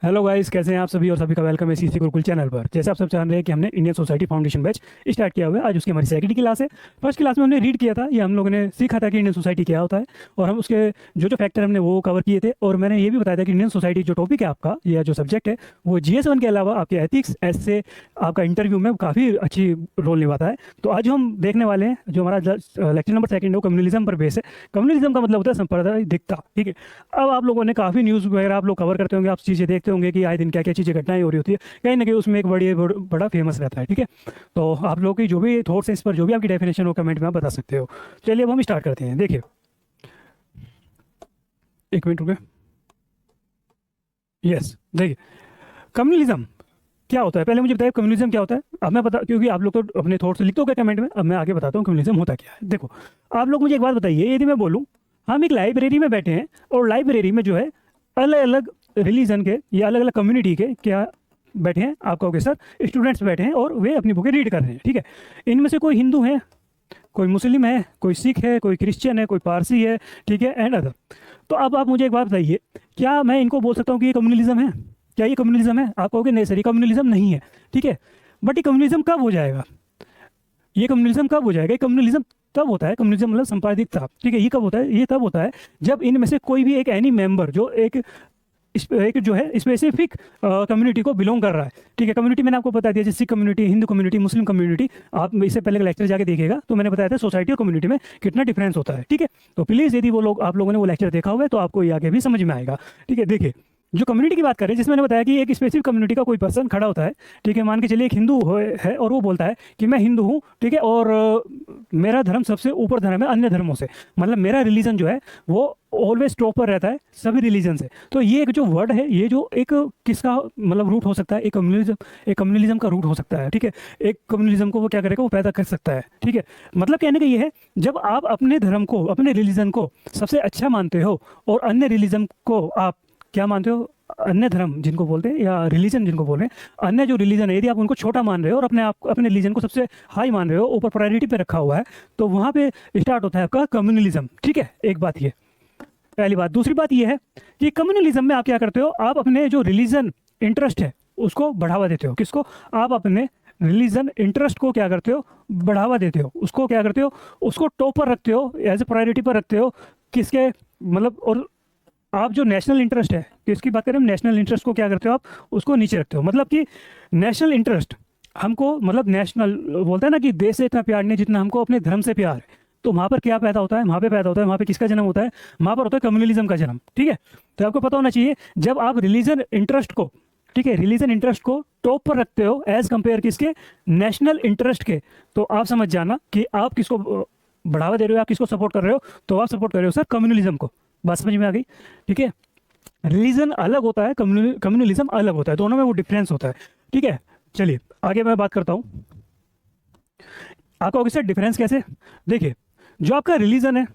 Hello guys, कैसे हैं आप सभी और सभी का वेलकम है सीसी गुरुकुल चैनल पर। जैसे आप सब जान रहे हैं कि हमने Indian society foundation batch start किया हुआ है। आज उसकी हमारी सेकंड क्लास है। फर्स्ट क्लास में हमने रीड किया था, ये हम लोगों ने सीखा था कि इंडियन सोसाइटी क्या होता है और हम उसके जो फैक्टर हमने वो कवर किए थे। और मैंने ये भी बताया था कि इंडियन सोसाइटी जो टॉपिक है आपका या जो सब्जेक्ट है वो GS1 के अलावा आपके एथिक्स ऐसे आपका इंटरव्यू में काफ़ी अच्छी रोल निभाता है। तो आज जो हम देखने वाले हैं, जो हमारा लेक्चर नंबर सेकंड है वो कम्युनलिज्म पर बेस है। कम्युनलिज्म का मतलब होता है सांप्रदायिकता। ठीक है, अब आप लोगों ने काफ़ी न्यूज़ वगैरह आप लोग कवर करते होंगे, आप चीज़ें देखते होंगे कि आए दिन क्या क्या चीज़ें घटनाएं हो रही होती है, कहीं ना कहीं उसमें एक बड़ा फेमस रहता है। ठीक है, तो आप लोगों की जो भी थॉट्स हैं इस पर, जो भी आपकी डेफिनेशन हो, कमेंट में आप बता सकते हो। चलिए अब हम स्टार्ट करते हैं। देखिए, एक मिनट रुके। यस, देखिए, कम्युनलिज्म क्या होता है, पहले मुझे बताइए कम्युनलिज्म क्या होता है। अब मैं बता, क्योंकि आप लोग तो अपने थॉट्स लिखते हो कमेंट में, अब मैं आगे बताता हूँ कम्युनलिज्म होता क्या है। देखो, आप लोग मुझे एक बात बताइए, यदि मैं बोलूँ हम एक लाइब्रेरी में बैठे हैं और लाइब्रेरी में जो है अलग अलग रिलीजन के या अलग अलग कम्युनिटी के क्या बैठे हैं, आप कहोगे सर स्टूडेंट्स बैठे हैं और वे अपनी बुकें रीड कर रहे हैं। ठीक है, इनमें से कोई हिंदू है, कोई मुस्लिम है, कोई सिख है, कोई क्रिश्चियन है, कोई पारसी है, ठीक है, एंड अदर। तो अब आप मुझे एक बात बताइए, क्या मैं इनको बोल सकता हूँ कि ये कम्युनलिज्म है? क्या ये कम्युनलिज्म है? आप कहोगे नहीं सर, ये कम्युनलिज्म नहीं है। ठीक है, बट ये कम्युनलिज्म कब हो जाएगा? ये कम्युनलिज्म कब हो जाएगा? ये कम्युनलिज्म तब होता है, कम्युनलिज्म मतलब संपादिकता। ठीक है, ये कब होता है? ये तब होता है जब इनमें से कोई भी एक एनी मेंबर जो एक जो है स्पेसिफिक कम्युनिटी को बिलोंग कर रहा है। ठीक है, कम्युनिटी मैंने आपको बता दिया, जैसे Sikh community, Hindu community, Muslim community. आप इससे पहले का लेक्चर जाके देखिएगा, तो मैंने बताया था सोसाइटी और कम्युनिटी में कितना डिफरेंस होता है। ठीक है, तो प्लीज़ यदि वो लोग, आप लोगों ने वो लेक्चर देखा हुआ है तो आपको ये आगे भी समझ में आएगा। ठीक है, देखिए, जो कम्युनिटी की बात करें, जिसमें मैंने बताया कि एक स्पेसिफिक कम्युनिटी का कोई पर्सन खड़ा होता है। ठीक है, मान के चलिए एक हिंदू है और वो बोलता है कि मैं हिंदू हूँ, ठीक है, और मेरा धर्म सबसे ऊपर धर्म है अन्य धर्मों से, मतलब मेरा रिलीजन जो है वो ऑलवेज टॉप पर रहता है सभी रिलीजन से। तो ये एक जो वर्ड है, ये जो एक किसका मतलब रूट हो सकता है? एक कम्युनलिज्म का रूट हो सकता है। ठीक है, एक कम्युनलिज्म को वो क्या करेगा, वो पैदा कर सकता है। ठीक है, मतलब कहने का ये है, जब आप अपने धर्म को, अपने रिलीजन को सबसे अच्छा मानते हो और अन्य रिलीजन को आप क्या मानते हो, अन्य धर्म जिनको बोलते हैं या रिलीजन जिनको बोल रहे हैं, अन्य जो रिलीजन है, यदि आप उनको छोटा मान रहे हो और अपने आप अपने रिलीजन को सबसे हाई मान रहे हो, ऊपर प्रायोरिटी पे रखा हुआ है, तो वहाँ पे स्टार्ट होता है आपका कम्युनलिज्म। ठीक है, एक बात ये, पहली बात। दूसरी बात ये है कि कम्युनलिज्म में आप क्या करते हो, आप अपने जो रिलीजन इंटरेस्ट है उसको बढ़ावा देते हो। किसको? आप अपने रिलीजन इंटरेस्ट को क्या करते हो, बढ़ावा देते हो। उसको क्या करते हो, उसको टॉप पर रखते हो, एज ए प्रायोरिटी पर रखते हो। किसके मतलब, और आप जो नेशनल इंटरेस्ट है, किसकी बात करें हम, नेशनल इंटरेस्ट को क्या करते हो, आप उसको नीचे रखते हो। मतलब कि नेशनल इंटरेस्ट हमको, मतलब नेशनल बोलते हैं ना कि देश से इतना प्यार नहीं जितना हमको अपने धर्म से प्यार है। तो वहाँ पर क्या पैदा होता है, वहाँ पे पैदा होता है, वहाँ पे किसका जन्म होता है? वहाँ पर होता है कम्युनलिज्म का जन्म। ठीक है, तो आपको पता होना चाहिए, जब आप रिलीजन इंटरेस्ट को, ठीक है, रिलीजन इंटरेस्ट को टॉप पर रखते हो एज कंपेयर किसके, नेशनल इंटरेस्ट के, तो आप समझ जाना कि आप किसको बढ़ावा दे रहे हो, आप किसको सपोर्ट कर रहे हो। तो आप सपोर्ट कर रहे हो सर कम्युनलिज्म को। बात समझ में आ गई? ठीक है, रिलीजन अलग होता है, कम्युनलिज्म अलग होता है, दोनों में वो डिफरेंस होता है। ठीक है, चलिए आगे मैं बात करता हूँ। आपका सर डिफरेंस कैसे? देखिए, जो आपका रिलीजन है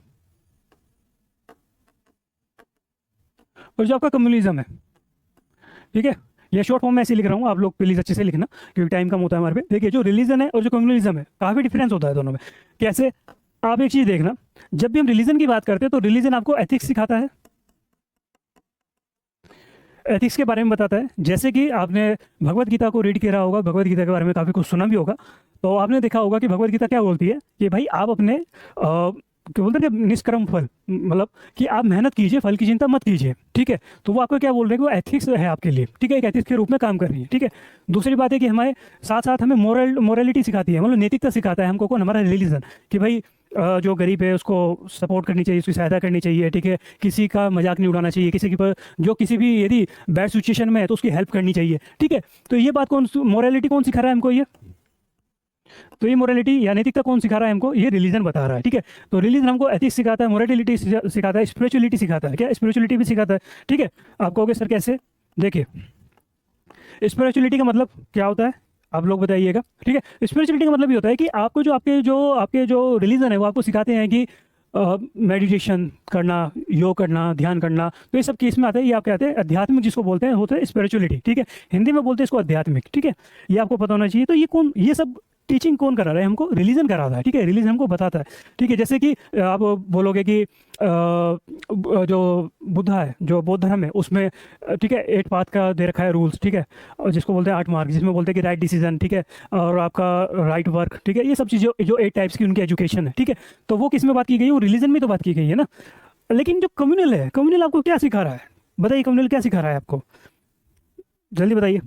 और जो आपका कम्युनलिज्म है, ठीक है, ये शॉर्ट फॉर्म में ऐसे लिख रहा हूँ, आप लोग प्लीज अच्छे से लिखना क्योंकि टाइम कम होता है हमारे पे। देखिए, जो रिलीजन है और जो कम्युनलिज्म है, काफी डिफरेंस होता है दोनों में। कैसे? आप एक चीज देखना, जब भी हम रिलीजन की बात करते हैं तो रिलीजन आपको एथिक्स सिखाता है, एथिक्स के बारे में बताता है। जैसे कि आपने भगवत गीता को रीड किया होगा, भगवत गीता के बारे में काफ़ी कुछ सुना भी होगा, तो आपने देखा होगा कि भगवत गीता क्या बोलती है कि भाई आप अपने क्या बोलते हैं कि निष्कर्म फल, मतलब कि आप मेहनत कीजिए, फल की चिंता मत कीजिए। ठीक है, तो वो आपको क्या बोल रहे हैं कि वो एथिक्स है आपके लिए। ठीक है, एक एथिक्स के रूप में काम कर रही है। ठीक है, दूसरी बात है कि हमारे साथ साथ हमें मोरलिटी सिखाती है, मतलब नैतिकता सिखाता है हमको कौन, हमारा रिलीजन, कि भाई जो गरीब है उसको सपोर्ट करनी चाहिए, उसकी सहायता करनी चाहिए। ठीक है, किसी का मजाक नहीं उड़ाना चाहिए, किसी की पर जो किसी भी यदि बैड सिचुएशन में है तो उसकी हेल्प करनी चाहिए। ठीक है, तो ये बात कौन, मोरालिटी कौन सिखा रहा है हमको? ये तो ये मोरालिटी या नैतिकता कौन सिखा रहा है हमको? ये रिलीजन बता रहा है। ठीक है, तो रिलीजन हमको एथिक्स सिखाता है, मोरालिटी सिखाता है, स्पिरिचुअलिटी सिखाता है। क्या? स्पिरिचुअलिटी भी सिखाता है। ठीक है, आप कहोगे सर कैसे? देखिए, स्पिरिचुअलिटी का मतलब क्या होता है, आप लोग बताइएगा। ठीक है, स्पिरिचुअलिटी का मतलब ये होता है कि आपको जो आपके जो रिलीजन है वो आपको सिखाते हैं कि मेडिटेशन करना, योग करना, ध्यान करना, तो ये सब केस में आता है। ये आप कहते हैं अध्यात्मिक, जिसको बोलते हैं स्पिरिचुअलिटी। ठीक है, हिंदी में बोलते हैं इसको आध्यात्मिक। ठीक है, ये आपको पता होना चाहिए। तो ये कौन, ये सब टीचिंग कौन करा रहा है हमको? रिलीजन करा रहा है, ठीक है, रिलीजन हमको बताता है, ठीक है। जैसे कि आप बोलोगे कि जो बुद्धा है, जो बौद्ध धर्म है, उसमें ठीक है 8 पाथ का दे रखा है रूल्स, ठीक है, और जिसको बोलते हैं 8 मार्ग, जिसमें बोलते हैं कि राइट डिसीजन, ठीक है, और आपका राइट वर्क, ठीक है, ये सब चीज़ें जो 8 टाइप्स की उनकी एजुकेशन है, ठीक है। तो वो किस में बात की गई है? वो रिलीजन में तो बात की गई है ना। लेकिन जो कम्युनल है, कम्युनल आपको क्या सिखा रहा है? बताइए, कम्युनल क्या सिखा रहा है आपको? जल्दी बताइए।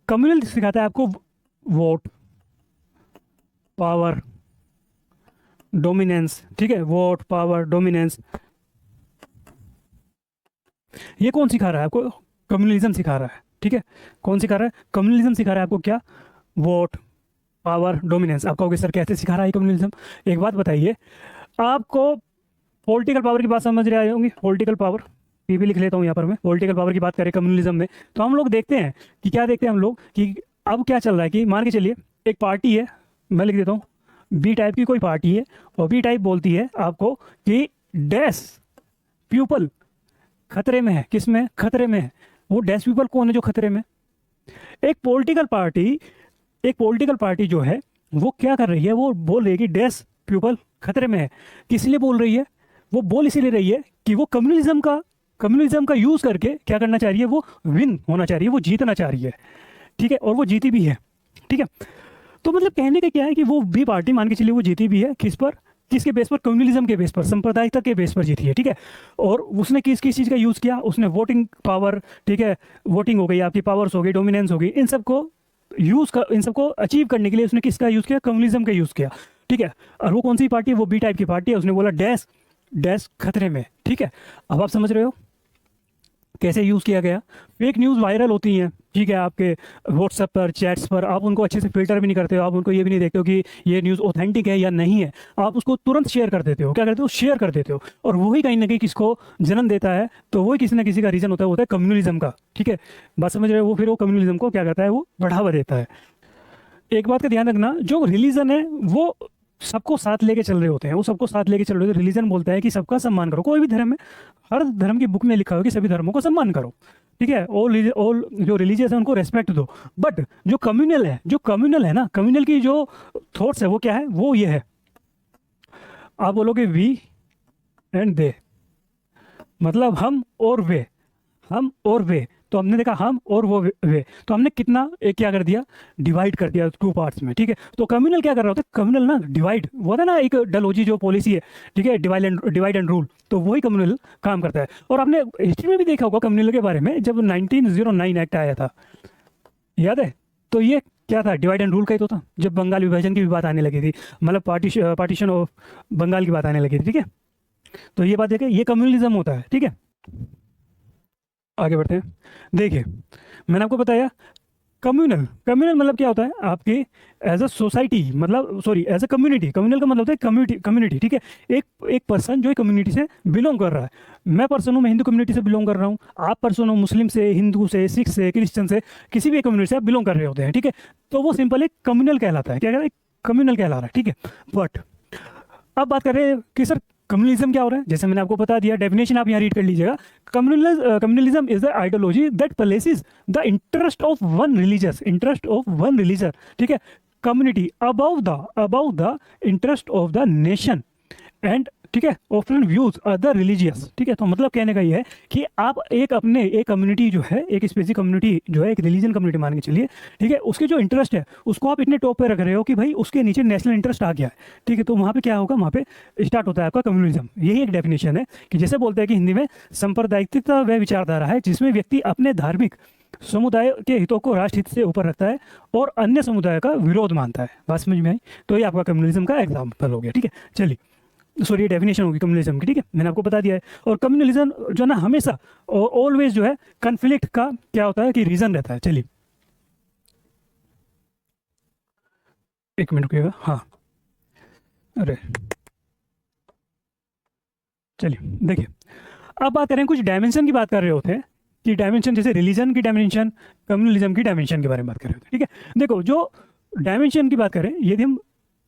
कम्युनल सिखाता है आपको वोट, पावर, डोमिनेंस, ठीक है, वोट, पावर, डोमिनेंस। ये कौन सिखा रहा है आपको? कम्युनलिज्म सिखा रहा है, ठीक है। कौन सिखा रहा है? कम्युनलिज्म सिखा रहा है आपको क्या? Vote, power, dominance. आप कहोगे सर कैसे सिखा रहा है कम्युनलिज्म? एक बात बताइए, आपको पॉलिटिकल पावर की बात समझ रहे होंगे, पॉलिटिकल पावर, पी भी लिख लेता हूँ यहाँ पर मैं। पॉलिटिकल पावर की बात करें कम्युनलिज्म में, तो हम लोग देखते हैं कि क्या देखते हैं हम लोग कि अब क्या चल रहा है कि मान के चलिए एक पार्टी है, मैं लिख देता हूँ, बी टाइप की कोई पार्टी है, और बी टाइप बोलती है आपको कि डैश पीपल खतरे में है। किस में खतरे में है? वो डैश पीपल कौन है जो खतरे में? एक पॉलिटिकल पार्टी, एक पॉलिटिकल पार्टी जो है वो क्या कर रही है? वो बोल रही है कि डैश पीपल खतरे में है। किस लिए बोल रही है? वो बोल इसीलिए रही है कि वो कम्युनलिज्म का यूज करके क्या करना चाह रही है? वो विन होना चाह रही है, वो जीतना चाह रही है, ठीक है, और वो जीती भी है, ठीक है। तो मतलब कहने का क्या है कि वो भी पार्टी मान के चलिए वो जीती भी है, किस पर? किसके बेस पर? कम्युनलिज्म के बेस पर, सांप्रदायिकता के बेस पर जीती है, ठीक है। और उसने किस किस चीज़ का यूज़ किया? उसने वोटिंग पावर, ठीक है, वोटिंग हो गई आपकी, पावर्स हो गई, डोमिनेंस हो गई, इन सबको इन सबको अचीव करने के लिए उसने किसका यूज़ किया? कम्युनलिज्म का यूज़ किया, ठीक है। और वो कौन सी पार्टी है? वो बी टाइप की पार्टी है। उसने बोला डैश डैश खतरे में, ठीक है। अब आप समझ रहे हो कैसे यूज़ किया गया? फेक न्यूज़ वायरल होती हैं, ठीक है, आपके व्हाट्सएप पर, चैट्स पर, आप उनको अच्छे से फिल्टर भी नहीं करते हो, आप उनको ये भी नहीं देखते हो कि ये न्यूज़ ऑथेंटिक है या नहीं है, आप उसको तुरंत शेयर कर देते हो। क्या करते हो? शेयर कर देते हो। और वही कहीं ना कहीं किसको जन्म देता है? तो वही किसी ना किसी का रीज़न होता है, वो होता है कम्युनलिज्म का, ठीक है। बात समझ रहे हो? वो फिर वो कम्युनलिज्म को क्या करता है? वो बढ़ावा देता है। एक बात का ध्यान रखना, जो रिलीजन है वो सबको साथ लेके चल रहे होते हैं, वो सबको साथ लेके चल रहे होते हैं। रिलीजन बोलता है कि सबका सम्मान करो, कोई भी धर्म है, हर धर्म की बुक में लिखा हो कि सभी धर्मों को सम्मान करो, ठीक है, ऑल जो रिलीजियस है उनको रेस्पेक्ट दो। बट जो कम्युनल है ना, कम्युनल की जो थॉट्स है वो क्या है? वो ये है, आप बोलोगे वी एंड दे, मतलब हम और वे। तो हमने देखा हम और वो वे, तो हमने कितना एक क्या कर दिया? डिवाइड कर दिया 2 पार्ट्स में, ठीक है। तो कम्युनल क्या कर रहा होता है? कम्युनल ना डिवाइड, वो होता है ना एक डलोजी जो पॉलिसी है, ठीक है, डिवाइड एंड रूल, तो वही कम्युनल काम करता है। और आपने हिस्ट्री में भी देखा होगा कम्युनल के बारे में, जब 1909 एक्ट आया था, याद है? तो ये क्या था? डिवाइड एंड रूल का ही तो था, जब बंगाल विभाजन की भी बात आने लगी थी, मतलब पार्टीशन ऑफ बंगाल की बात आने लगी थी, ठीक है। तो ये बात देखें, ये कम्युनलिज्म होता है, ठीक है। आगे बढ़ते हैं। देखिए, मैंने आपको बताया कम्युनल, कम्युनल मतलब क्या होता है? आपकी एज अ सोसाइटी, मतलब sorry as a community, communal का मतलब होता है कम्युनिटी, ठीक है। एक एक पर्सन जो एक कम्युनिटी से बिलोंग कर रहा है। मैं पर्सन हूँ, मैं हिंदू कम्युनिटी से बिलोंग कर रहा हूँ, आप पर्सन हो मुस्लिम से, हिंदू से, सिख से, क्रिश्चियन से, किसी भी कम्युनिटी से आप बिलोंग कर रहे होते हैं, ठीक है। तो वो सिंपल एक कम्युनल कहलाता है। क्या कहता है? कम्युनल कहला रहा है, ठीक है। बट अब बात कर रहे हैं कि सर कम्युनलिज्म क्या हो रहा है? जैसे मैंने आपको बता दिया, डेफिनेशन आप यहाँ रीड कर लीजिएगा। Communalism is the ideology that places the interest of one religion, ठीक है, community about the interest of the nation and, ठीक है, ऑफन व्यूज अदर रिलीजियस, ठीक है। तो मतलब कहने का ये है कि आप एक कम्युनिटी जो है, एक स्पेसिफिक कम्युनिटी जो है, एक रिलीजन कम्युनिटी मान के चलिए, ठीक है, उसके जो इंटरेस्ट है उसको आप इतने टॉप पे रख रहे हो कि भाई उसके नीचे नेशनल इंटरेस्ट आ गया है, ठीक है। तो वहाँ पे क्या होगा? वहाँ पे स्टार्ट होता है आपका कम्युनलिज्म। यही एक डेफिनेशन है कि जैसे बोलते हैं कि हिंदी में सांप्रदायिकता वह विचारधारा है जिसमें व्यक्ति अपने धार्मिक समुदाय के हितों को राष्ट्र हित से ऊपर रखता है और अन्य समुदाय का विरोध मानता है। बात समझ में आई? तो ये आपका कम्युनलिज्म का एग्जाम्पल हो गया, ठीक है। चलिए, सॉरी ये डेफिनेशन होगी कम्युनलिज्म की, ठीक है, मैंने आपको बता दिया है। और कम्युनलिज्म जो है ना, हमेशा ऑलवेज जो है कन्फ्लिक्ट का क्या होता है कि रीजन रहता है। चलिए, एक मिनट रुकिएगा। हाँ, अरे चलिए देखिए, अब बात करें, कुछ डायमेंशन की बात कर रहे होते हैं कि डायमेंशन, जैसे रिलीजन की डायमेंशन, कम्युनलिज्म की डायमेंशन के बारे में बात कर रहे थे, ठीक है। देखो जो डायमेंशन की बात करें, यदि हम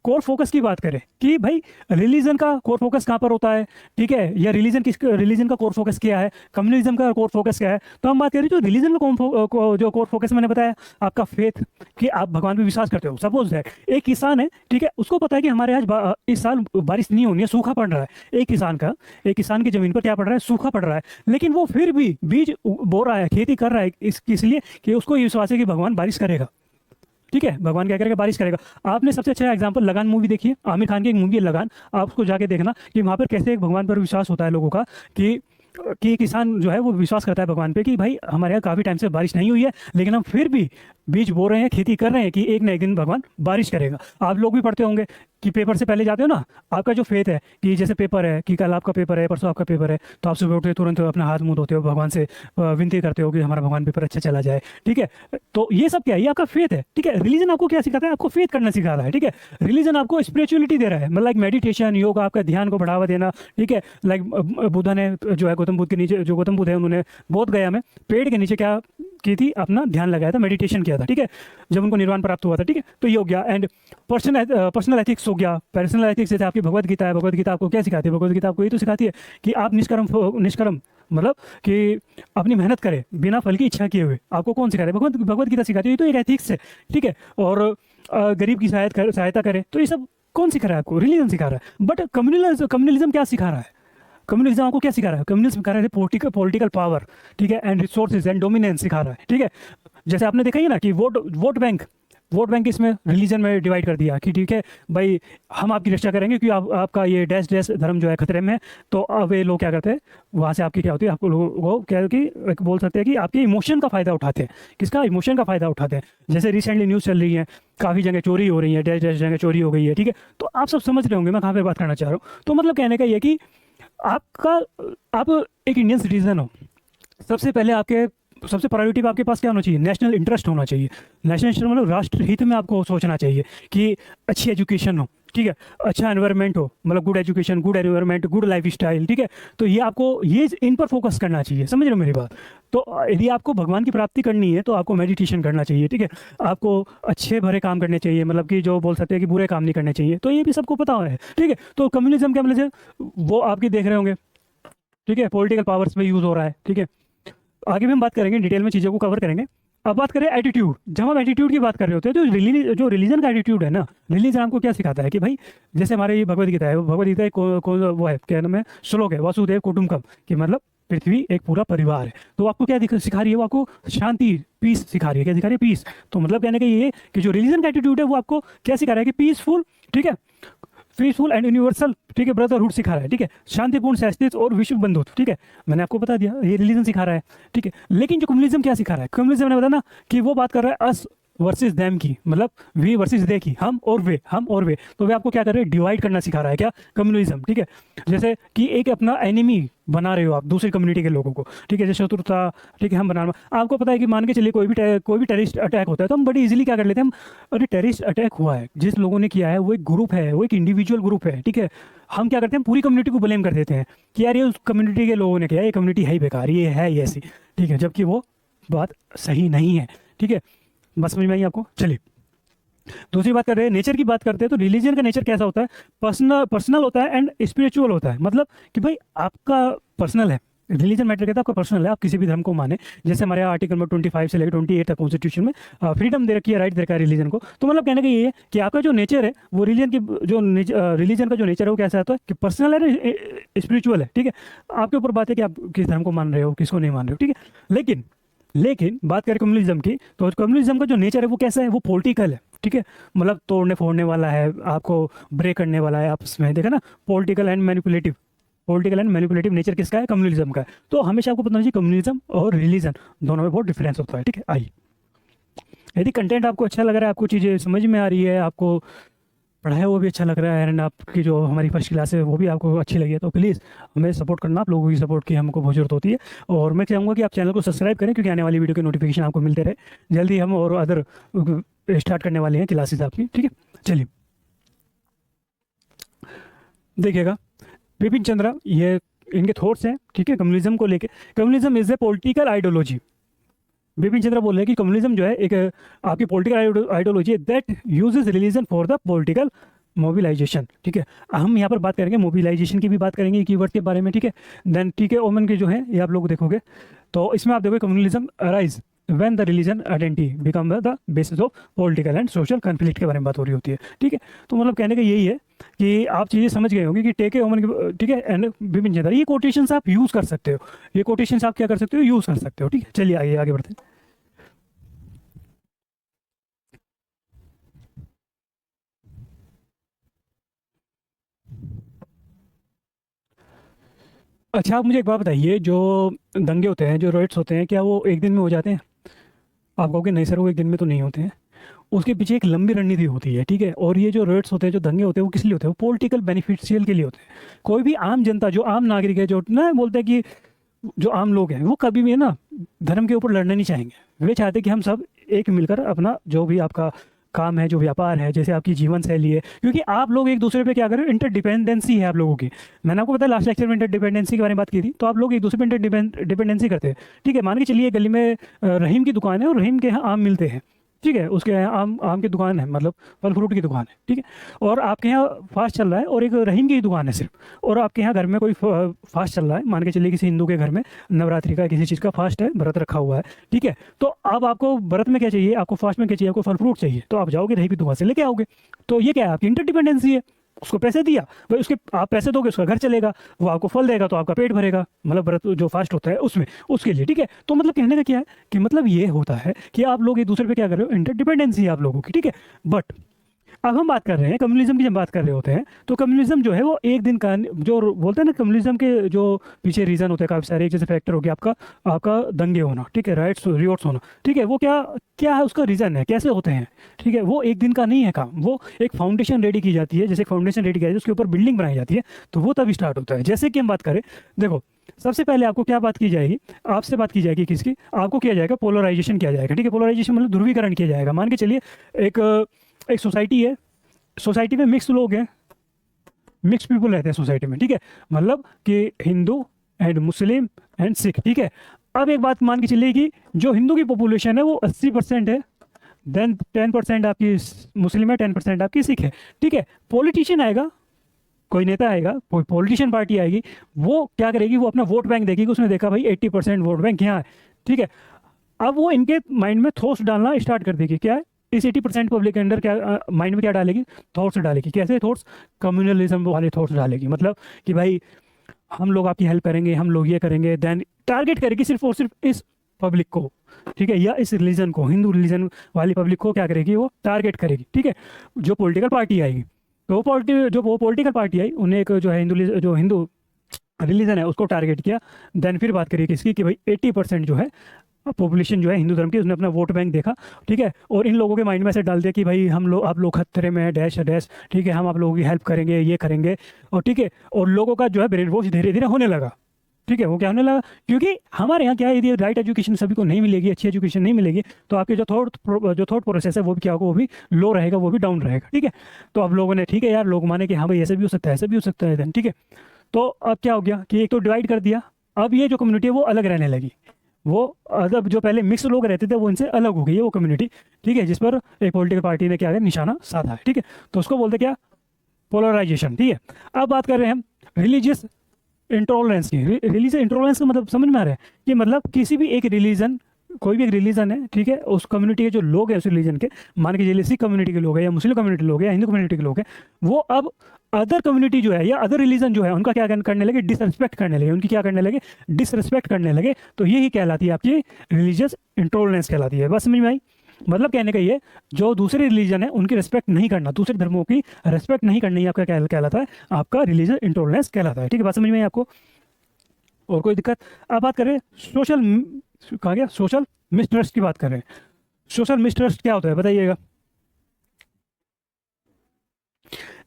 कोर फोकस की बात करें कि भाई रिलीजन का कोर फोकस कहाँ पर होता है, ठीक है, या रिलीजन का कोर फोकस क्या है, कम्युनलिज्म का कोर फोकस क्या है, तो हम बात करें जो रिलीजन का जो कोर फोकस मैंने बताया, आपका फेथ, कि आप भगवान पे विश्वास करते हो। सपोज दैट एक किसान है, ठीक है, उसको पता है कि हमारे आज इस साल बारिश नहीं होनी है, सूखा पड़ रहा है। एक किसान की जमीन पर क्या पड़ रहा है, सूखा पड़ रहा है, लेकिन वो फिर भी बीज बो रहा है, खेती कर रहा है, इसलिए कि उसको ये विश्वास है कि भगवान बारिश करेगा, ठीक है, भगवान क्या करेगा, बारिश करेगा। आपने सबसे अच्छा एग्जांपल लगान मूवी देखी है, आमिर खान की एक मूवी है लगान, आप उसको जाके देखना कि वहाँ पर कैसे एक भगवान पर विश्वास होता है लोगों का, कि किसान जो है वो विश्वास करता है भगवान पे कि भाई हमारे यहाँ काफ़ी टाइम से बारिश नहीं हुई है, लेकिन हम फिर भी बीज बो रहे हैं, खेती कर रहे हैं कि एक ना एक दिन भगवान बारिश करेगा। आप लोग भी पढ़ते होंगे कि पेपर से पहले जाते हो ना, आपका जो फेथ है कि जैसे पेपर है, कि कल आपका पेपर है, परसों आपका पेपर है, तो आप सुबह उठते तुरंत अपना हाथ मुंह धोते हो, भगवान से विनती करते हो कि हमारा भगवान पेपर अच्छा चला जाए, ठीक है। तो ये सब क्या है, ये आपका फेथ है, ठीक है। रिलीजन आपको क्या सिखाता है, आपको फेथ करना सिखा रहा है, ठीक है। रिलीजन आपको स्पिरिचुअलिटी दे रहा है, मतलब लाइक मेडिटेशन, योग, आपका ध्यान को बढ़ावा देना, ठीक है। लाइक बुद्धा ने जो है गौतम बुद्ध के नीचे, जो गौतम बुद्ध है उन्होंने बोध गया में पेड़ के नीचे क्या की थी, अपना ध्यान लगाया था, मेडिटेशन किया था, ठीक है, जब उनको निर्वाण प्राप्त हुआ था, ठीक है। तो ये हो गया। एंड पर्सनल एथिक्स हो गया। पर्सनल एथिक्स जैसे आपकी भगवद गीता है, भगवद गीता आपको क्या सिखाती है, भगवद गीता आपको ये तो सिखाती है कि आप निष्कर्म मतलब कि अपनी मेहनत करें बिना फल की इच्छा किए हुए। आपको कौन सिखाता है, भगवद गीता सिखाती है, ये तो एक एथिक्स है, ठीक है। और गरीब की सहायता करें, तो ये सब कौन सिखा रहा है आपको, रिलीजन सिखा रहा है। बट कम्युनलिज्म क्या सिखा रहा है, कम्युनलिज्म आपको क्या सिखा रहा है, कम्युनलिज्म सिखा रहा है पॉलिटिकल पावर, ठीक है, एंड रिसोर्सेज एंड डोमिनेंस सिखा रहा है, ठीक है। जैसे आपने देखा ही ना कि वोट बैंक इसमें रिलीजन में डिवाइड कर दिया कि ठीक है भाई हम आपकी रक्षा करेंगे क्योंकि आपका ये डैश डैश धर्म जो है खतरे में है। तो अब ये लोग क्या करते हैं, वहाँ से आपकी क्या होती है, आपको लोगों को क्या है कि एक बोल सकते हैं कि आपके इमोशन का फ़ायदा उठाते हैं। किसका, इमोशन का फ़ायदा उठाते हैं। जैसे रिसेंटली न्यूज़ चल रही है, काफ़ी जगह चोरी हो रही है, डैश डैश जगह चोरी हो गई है, ठीक है। तो आप सब समझ रहे होंगे मैं कहाँ पर बात करना चाह रहा हूँ। तो मतलब कहने का ये कि आप एक इंडियन सिटीजन हो, सबसे प्रायोरिटी आपके पास क्या होना चाहिए, नेशनल इंटरेस्ट होना चाहिए। नेशनल इंटरेस्ट मतलब राष्ट्र हित में आपको सोचना चाहिए कि अच्छी एजुकेशन हो, ठीक है, अच्छा एनवायरनमेंट हो, मतलब good education, good environment, good life style, ठीक है। तो ये आपको ये इन पर फोकस करना चाहिए, समझ रहे हो मेरी बात। तो यदि आपको भगवान की प्राप्ति करनी है तो आपको मेडिटेशन करना चाहिए, ठीक है। आपको अच्छे भरे काम करने चाहिए, मतलब कि जो बोल सकते हैं कि बुरे काम नहीं करने चाहिए। तो ये भी सबको पता है, ठीक है। तो कम्युनिज्म क्या मतलब वो आपके देख रहे होंगे, ठीक है, पॉलिटिकल पावर्स में यूज़ हो रहा है, ठीक है। आगे भी हम बात करेंगे, डिटेल में चीज़ों को कवर करेंगे। अब बात करें एटीट्यूड। जब हम एटीट्यूड की बात कर रहे होते हैं तो जो रिलीजन का एटीट्यूड है ना, रिलीजन आपको क्या सिखाता है कि भाई जैसे हमारे ये भगवद गीता है, भगवद गीता वो है क्या नाम है, श्लोक है, वासुदेव कुटुंबकम, कि मतलब पृथ्वी एक पूरा परिवार है। तो आपको क्या सिखा रही है, वो आपको शांति, पीस सिखा रही है। क्या सिखा रही है, पीस। तो मतलब कहने का ये कि जो रिलीजन का एटीट्यूड है वो आपको क्या सिखा रहा है कि पीसफुल, ठीक है, पीसफुल एंड यूनिवर्सल, ठीक है, ब्रदरहुड सिखा रहा है, ठीक है, शांतिपूर्ण, सहिष्णुता और विश्व बंधुत्व, ठीक है। मैंने आपको बता दिया ये रिलीजन सिखा रहा है, ठीक है। लेकिन जो कम्युनिज्म क्या सिखा रहा है, कम्युनिज्म ने बताया ना कि वो बात कर रहा है अस वर्सेस देम की, मतलब वी वर्सेस दे की, हम और वे। तो वे आपको क्या कर रहे हैं, डिवाइड करना सिखा रहा है क्या, कम्युनिज्म, ठीक है। जैसे कि एक अपना एनिमी बना रहे हो आप दूसरी कम्युनिटी के लोगों को, ठीक है, जैसे शत्रुता, ठीक है, हम बना, आपको पता है कि मान के चलिए कोई भी टेररिस्ट अटैक होता है तो हम बड़ी इजीली क्या कर लेते हैं, हम अरे टेररिस्ट अटैक हुआ है, जिस लोगों ने किया है वो एक ग्रुप है, वो एक इंडिविजुअल ग्रुप है, ठीक है। हम क्या करते हैं, पूरी कम्युनिटी को ब्लेम कर देते हैं कि यार ये उस कम्युनिटी के लोगों ने किया, ये कम्युनिटी है ही बेकार, ये है ये ऐसी, ठीक है, जबकि वो बात सही नहीं है, ठीक है। बस समझ में आई आपको। चलिए दूसरी बात कर रहे हैं, नेचर की बात करते हैं। तो रिलीजन का नेचर कैसा होता है, पर्सनल होता है एंड स्पिरिचुअल होता है। मतलब कि भाई आपका पर्सनल है, रिलीजन मैटर करता है, आपका पर्सनल है, आप किसी भी धर्म को माने। जैसे हमारे आर्टिकल नंबर 25 से लेकर 28 तक कॉन्स्टिट्यूशन में फ्रीडम दे रखी है, राइट दे रखा है रिलीजन को। तो मतलब कहने का ये है कि आपका जो नेचर है वो रिलीजन का जो नेचर है वो कैसा होता है कि पर्सनल है, स्पिरिचुअल है, ठीक है। आपके ऊपर बात है कि आप किस धर्म को मान रहे हो, किसको नहीं मान रहे हो, ठीक है। लेकिन बात करें कम्युनिज्म की, तो कम्युनिज्म का जो नेचर है वो कैसा है, वो पॉलिटिकल है, ठीक है। मतलब तोड़ने फोड़ने वाला है, आपको ब्रेक करने वाला है आपस में, देखा ना, पॉलिटिकल एंड मैनिपुलेटिव नेचर किसका है, कम्युनिज्म का है। तो हमेशा आपको पता होना चाहिए कम्युनिज्म और रिलीजन दोनों में बहुत डिफरेंस होता है, ठीक है। आइए, यदि कंटेंट आपको अच्छा लग रहा है, आपको चीज़ें समझ में आ रही है, आपको पढ़ाया वो भी अच्छा लग रहा है, एंड आपकी जो हमारी फर्स्ट क्लास है वो भी आपको अच्छी लगी है, तो प्लीज़ हमें सपोर्ट करना। आप लोगों की सपोर्ट की हमको बहुत जरूरत होती है। और मैं चाहूँगा कि आप चैनल को सब्सक्राइब करें, क्योंकि आने वाली वीडियो के नोटिफिकेशन आपको मिलते रहे। जल्दी हम और अदर स्टार्ट करने वाले हैं क्लासेस आपकी, ठीक है। चलिए देखिएगा, बिपिन चंद्रा, ये इनके थॉट्स हैं, ठीक है, कम्युनिज्म को लेके। Communism is a political ideology. Bipin Chandra बोल रहे हैं कि कम्युनिज्म जो है एक आपकी पॉलिटिकल आइडियोलॉजी है that uses religion for the political mobilisation, ठीक है। हम यहाँ पर बात करेंगे मोबिलाइजेशन की भी बात करेंगे कीवर्ड के बारे में, ठीक है। देन ठीक है, ओमन के जो है ये आप लोग देखोगे तो इसमें आप देखोगे communalism arise when the religion identity become the basis of political and social conflict के बारे में बात हो रही होती है, ठीक है। तो मतलब कहने का यही है कि आप चीज़ें समझ गए होंगे कि टेके ओमन की, ठीक है, एंड बिपिन चंद्र, ये कोटेशंस आप यूज़ कर सकते हो, ये कोटेशंस आप क्या कर सकते हो, यूज़ कर सकते हो, ठीक है। चलिए आगे आगे बढ़ते हैं। अच्छा, आप मुझे एक बात बताइए, जो दंगे होते हैं, जो राइट्स होते हैं, क्या वो एक दिन में हो जाते हैं? आप कहोगे नहीं सर वो एक दिन में तो नहीं होते हैं। उसके पीछे एक लंबी रणनीति होती है, ठीक है। और ये जो राइट्स होते हैं, जो दंगे होते हैं, वो किस लिए होते हैं? वो पॉलिटिकल बेनिफिशियल के लिए होते हैं। कोई भी आम जनता, जो आम नागरिक है, जो ना बोलते हैं कि जो आम लोग हैं, वो कभी भी है ना धर्म के ऊपर लड़ना नहीं चाहेंगे। वे चाहते हैं कि हम सब एक मिलकर अपना जो भी आपका काम है, जो व्यापार है, जैसे आपकी जीवन शैली है, क्योंकि आप लोग एक दूसरे पे क्या करें, इंटरडिपेंडेंसी है आप लोगों की। मैंने आपको पता लास्ट लेक्चर में इंटरडिपेंडेंसी के बारे में बात की थी। तो आप लोग एक दूसरे पे इंटरडिपेंडेंसी करते हैं, ठीक है। मान के चलिए गली में रहीम की दुकान है और रहीम के यहाँ आम मिलते हैं, ठीक है। उसके यहाँ आम आम की दुकान है, मतलब फल फ्रूट की दुकान है, ठीक है। और आपके यहाँ फास्ट चल रहा है और एक रहीम की दुकान है सिर्फ, और आपके यहाँ घर में कोई फास्ट चल रहा है, मान के चलिए किसी हिंदू के घर में नवरात्रि का किसी चीज़ का फास्ट है, व्रत रखा हुआ है, ठीक है। तो अब आपको व्रत में क्या चाहिए, आपको फास्ट में क्या चाहिए, आपको फल फ्रूट चाहिए, तो आप जाओगे रहीम की दुकान से लेके आओगे। तो ये क्या है, आपकी इंटरडिपेंडेंसी है। उसको पैसे दिया भाई, उसके आप पैसे दोगे, उसका घर चलेगा, वो आपको फल देगा तो आपका पेट भरेगा, मतलब व्रत जो फास्ट होता है उसमें, उसके लिए, ठीक है। तो मतलब कहने का क्या है कि मतलब ये होता है कि आप लोग एक दूसरे पे क्या कर रहे हो, इंटरडिपेंडेंसी है आप लोगों की, ठीक है। बट अब हम बात कर रहे हैं कम्युनिज्म की, जब बात कर रहे होते हैं तो कम्युनिज्म जो है वो एक दिन का, जो बोलते हैं ना कम्युनिज्म के जो पीछे रीजन होते हैं काफ़ी सारे, एक जैसे फैक्टर हो गया आपका आपका दंगे होना, ठीक है, राइट्स रिवॉर्ड्स होना, ठीक है। वो क्या क्या है, उसका रीज़न है, कैसे होते हैं, ठीक है। वो एक दिन का नहीं है काम, वो एक फाउंडेशन रेडी की जाती है, जैसे फाउंडेशन रेडी की जाती है उसके ऊपर बिल्डिंग बनाई जाती है, तो वो तभी स्टार्ट होता है। जैसे कि हम बात करें, देखो सबसे पहले आपको क्या बात की जाएगी, आपसे बात की जाएगी किसकी, आपको किया जाएगा पोलराइजेशन किया जाएगा, ठीक है। पोलराइजेशन मतलब ध्रुवीकरण किया जाएगा। मान के चलिए एक एक सोसाइटी है, सोसाइटी में मिक्स लोग हैं, मिक्स पीपल रहते हैं सोसाइटी में, ठीक है। मतलब कि Hindu and Muslim and Sikh, ठीक है। अब एक बात मान के चलिए कि जो हिंदू की पॉपुलेशन है वो 80% है, देन 10% आपकी मुस्लिम है, 10% आपकी सिख है, ठीक है। पॉलिटिशियन आएगा, कोई नेता आएगा, कोई पॉलिटिशियन पार्टी आएगी, वो क्या करेगी, वो अपना वोट बैंक देखेगी, उसने देखा भाई 80% वोट बैंक यहाँ है, ठीक है। अब वो इनके माइंड में थॉट्स डालना स्टार्ट कर देगी, क्या है, इस 80% पब्लिक के अंदर क्या माइंड में क्या डालेगी, थॉट्स डालेगी। कैसे थॉट्स, कम्युनलिज्म वाले थॉट्स डालेगी, मतलब कि भाई हम लोग आपकी हेल्प करेंगे, हम लोग ये करेंगे, देन टारगेट करेगी सिर्फ और सिर्फ इस पब्लिक को, ठीक है, या इस रिलीजन को, हिंदू रिलीजन वाली पब्लिक को क्या करेगी, वो टारगेट करेगी, ठीक है। जो पॉलिटिकल पार्टी आएगी, तो वो पॉलिटिकल पार्टी आई, उन्हें एक जो है जो हिंदू रिलीजन है उसको टारगेट किया। देन फिर बात करिए किसकी, कि भाई 80% जो है पॉपुलेशन जो है हिंदू धर्म की, उसने अपना वोट बैंक देखा, ठीक है। और इन लोगों के माइंड में ऐसे डाल दिया कि भाई हम लोग, आप लोग खतरे में हैं, डैश डैश, ठीक है, हम आप लोगों की हेल्प करेंगे, ये करेंगे, और ठीक है। और लोगों का जो है ब्रेन वॉश धीरे धीरे होने लगा, ठीक है। वो क्या होने लगा, क्योंकि हमारे यहाँ क्या है, यदि राइट एजुकेशन सभी को नहीं मिलेगी, अच्छी एजुकेशन नहीं मिलेगी, तो आपके जो थॉट प्रोसेस है वो भी क्या होगा, वो भी लो रहेगा, वो भी डाउन रहेगा, ठीक है। तो अब लोगों ने, ठीक है यार, लोग माने कि हाँ भाई ऐसे भी हो सकता है, ऐसे भी हो सकता है, ठीक है। तो अब क्या हो गया कि एक तो डिवाइड कर दिया, अब ये जो कम्युनिटी है वो अलग रहने लगी, वो अब जो पहले मिक्स लोग रहते थे वो इनसे अलग हो गई है वो कम्युनिटी, ठीक है, जिस पर एक पॉलिटिकल पार्टी ने क्या है, निशाना साधा है, ठीक है। तो उसको बोलते क्या, पोलराइजेशन, ठीक है। अब बात कर रहे हैं हम रिलीजियस इंटॉलरेंस की। रिलीजियस इंटॉलरेंस का मतलब समझ में आ रहा है कि मतलब किसी भी एक रिलीजन, कोई भी एक रिलीजन है, ठीक है, उस कम्युनिटी के जो लोग हैं उस रिलीजन के, मान के चलिए सिख कम्युनिटी के लोग हैं, या मुस्लिम कम्युनिटी लोग हैं, या हिंदू कम्युनिटी के लोग हैं, वो अब अदर कम्युनिटी जो है या अदर रिलीजन जो है उनका क्या करने लगे, डिसरिस्पेक्ट करने लगे, उनकी क्या करने लगे, डिसरिस्पेक्ट करने लगे। तो यही कहलाती है आपकी रिलीजियस इंटॉलरेंस कहलाती है। बस समझ में आई, मतलब कहने का ये, जो दूसरे रिलीजन है उनकी रिस्पेक्ट नहीं करना, दूसरे धर्मों की रिस्पेक्ट नहीं करनी, आपका क्या कहलाता है, आपका रिलीजियस इंटॉलरेंस कहलाता है, ठीक है। बात समझ में आई आपको, और कोई दिक्कत? अब बात करें सोशल, कहा गया सोशल मिसट्रस्ट की बात कर रहे हैं। सोशल मिसट्रस्ट क्या होता है बताइएगा?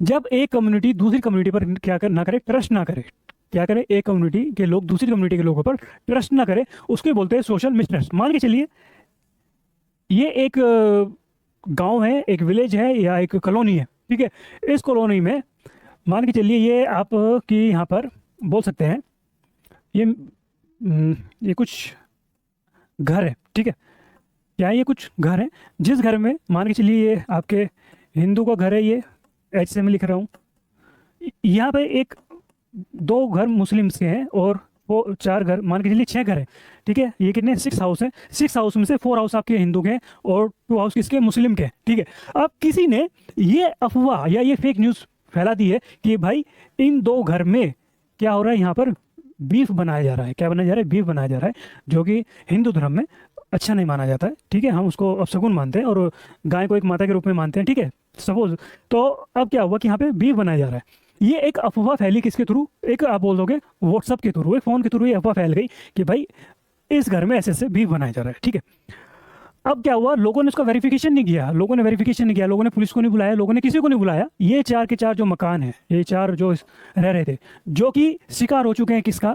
जब एक कम्युनिटी दूसरी कम्युनिटी पर क्या कर ना करे, ट्रस्ट ना करे, क्या करे, एक कम्युनिटी के लोग दूसरी कम्युनिटी के लोगों पर ट्रस्ट ना करे, उसको बोलते हैं सोशल मिसट्रस्ट। मान के चलिए ये एक गांव है, एक विलेज है, या एक कॉलोनी है, ठीक है। इस कॉलोनी में मान के चलिए ये आप कि यहाँ पर बोल सकते हैं ये कुछ घर है, ठीक है। क्या ये कुछ घर है, जिस घर में मान के चलिए ये आपके हिंदू का घर है, ये एच से मैं लिख रहा हूँ। यहाँ पे एक दो घर मुस्लिम्स के हैं और वो चार घर, मान के चलिए 6 घर है, ठीक है। ये कितने 6 हाउस है, 6 हाउस में से 4 हाउस आपके हिंदू के हैं और 2 हाउस किसके, मुस्लिम के हैं, ठीक है। अब किसी ने ये अफवाह या ये फेक न्यूज़ फैला दी है कि भाई इन 2 घर में क्या हो रहा है, यहाँ पर बीफ बनाया जा रहा है। क्या बनाया जा रहा है, बीफ बनाया जा रहा है, जो कि हिंदू धर्म में अच्छा नहीं माना जाता है, ठीक है। हम उसको अपशगुन मानते हैं और गाय को एक माता के रूप में मानते हैं, ठीक है, सपोज। तो अब क्या हुआ कि यहाँ पे बीफ बनाया जा रहा है। ये एक अफवाह फैली किसके थ्रू, एक आप बोल दोगे व्हाट्सअप के थ्रू, एक फ़ोन के थ्रू ये अफवाह फैल गई कि भाई इस घर में ऐसे ऐसे बीफ बनाया जा रहा है, ठीक है। अब क्या हुआ, लोगों ने उसका वेरिफिकेशन नहीं किया, लोगों ने वेरिफिकेशन नहीं किया, लोगों ने पुलिस को नहीं बुलाया, लोगों ने किसी को नहीं बुलाया। ये 4 के 4 जो मकान है, ये 4 जो रह रहे थे, जो कि शिकार हो चुके हैं, किसका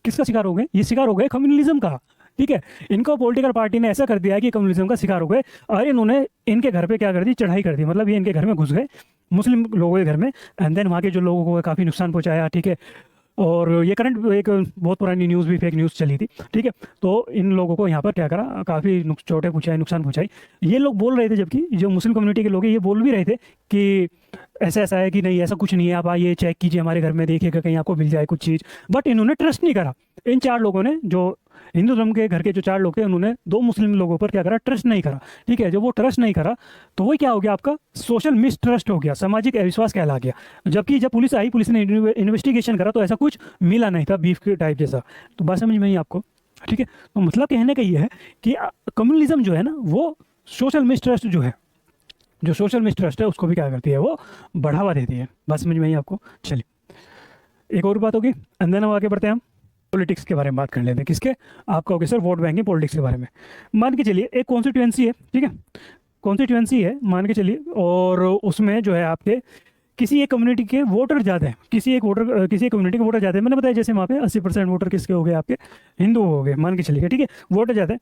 किसका शिकार हो गए, ये शिकार हो गए कम्युनलिज्म का, ठीक है। इनको पॉलिटिकल पार्टी ने ऐसा कर दिया है कि कम्युनलिज्म का शिकार हो गए और इन्होंने इनके घर पे क्या कर दी, चढ़ाई कर दी। मतलब ये इनके घर में घुस गए, मुस्लिम लोगों के घर में, एंड देन वहाँ के जो लोगों को काफ़ी नुकसान पहुंचाया, ठीक है। और ये करंट एक बहुत पुरानी न्यूज़ भी फेक न्यूज़ चली थी, ठीक है। तो इन लोगों को यहाँ पर क्या करा, काफ़ी चोटें पहुँचाई, नुकसान पहुँचाई। ये लोग बोल रहे थे, जबकि जो मुस्लिम कम्युनिटी के लोग हैं ये बोल भी रहे थे कि ऐसा ऐसा है कि नहीं, ऐसा कुछ नहीं है, आप आइए चेक कीजिए हमारे घर में, देखिएगा कहीं आपको मिल जाए कुछ चीज़। बट इन्होंने ट्रस्ट नहीं करा। इन 4 लोगों ने, जो हिंदू धर्म के घर के जो 4 लोग थे, उन्होंने 2 मुस्लिम लोगों पर क्या करा, ट्रस्ट नहीं करा, ठीक है। जब वो ट्रस्ट नहीं करा तो वही क्या हो गया, आपका सोशल मिसट्रस्ट हो गया, सामाजिक अविश्वास कहला गया। जबकि जब पुलिस आई, पुलिस ने इन्वेस्टिगेशन करा तो ऐसा कुछ मिला नहीं था बीफ के टाइप जैसा। तो बात समझ में आई आपको, ठीक है। तो मतलब कहने का ये है कि कम्युनलिज्म जो है ना, वो सोशल मिसट्रस्ट जो है, जो सोशल मिसट्रस्ट है उसको भी क्या करती है, वो बढ़ावा देती है। बात समझ में आई आपको। चलिए एक और बात होगी, अंदर हम आगे बढ़ते हैं, हम पॉलिटिक्स के बारे में बात कर लेते हैं। किसके, आपका होगा सर वोट बैंकिंग पॉलिटिक्स के बारे में। मान के चलिए एक कॉन्स्टिट्यूएंसी है, ठीक है, कॉन्स्टिट्यूएंसी है मान के चलिए, और उसमें जो है आपके किसी एक कम्युनिटी के वोटर ज़्यादा हैं, किसी एक कम्युनिटी के वोटर ज़्यादा है। मैंने बताया जैसे वहाँ पे 80% वोटर किसके हो गए, आपके हिंदू हो गए, मान के चलिए, ठीक है। वोटर ज़्यादा है,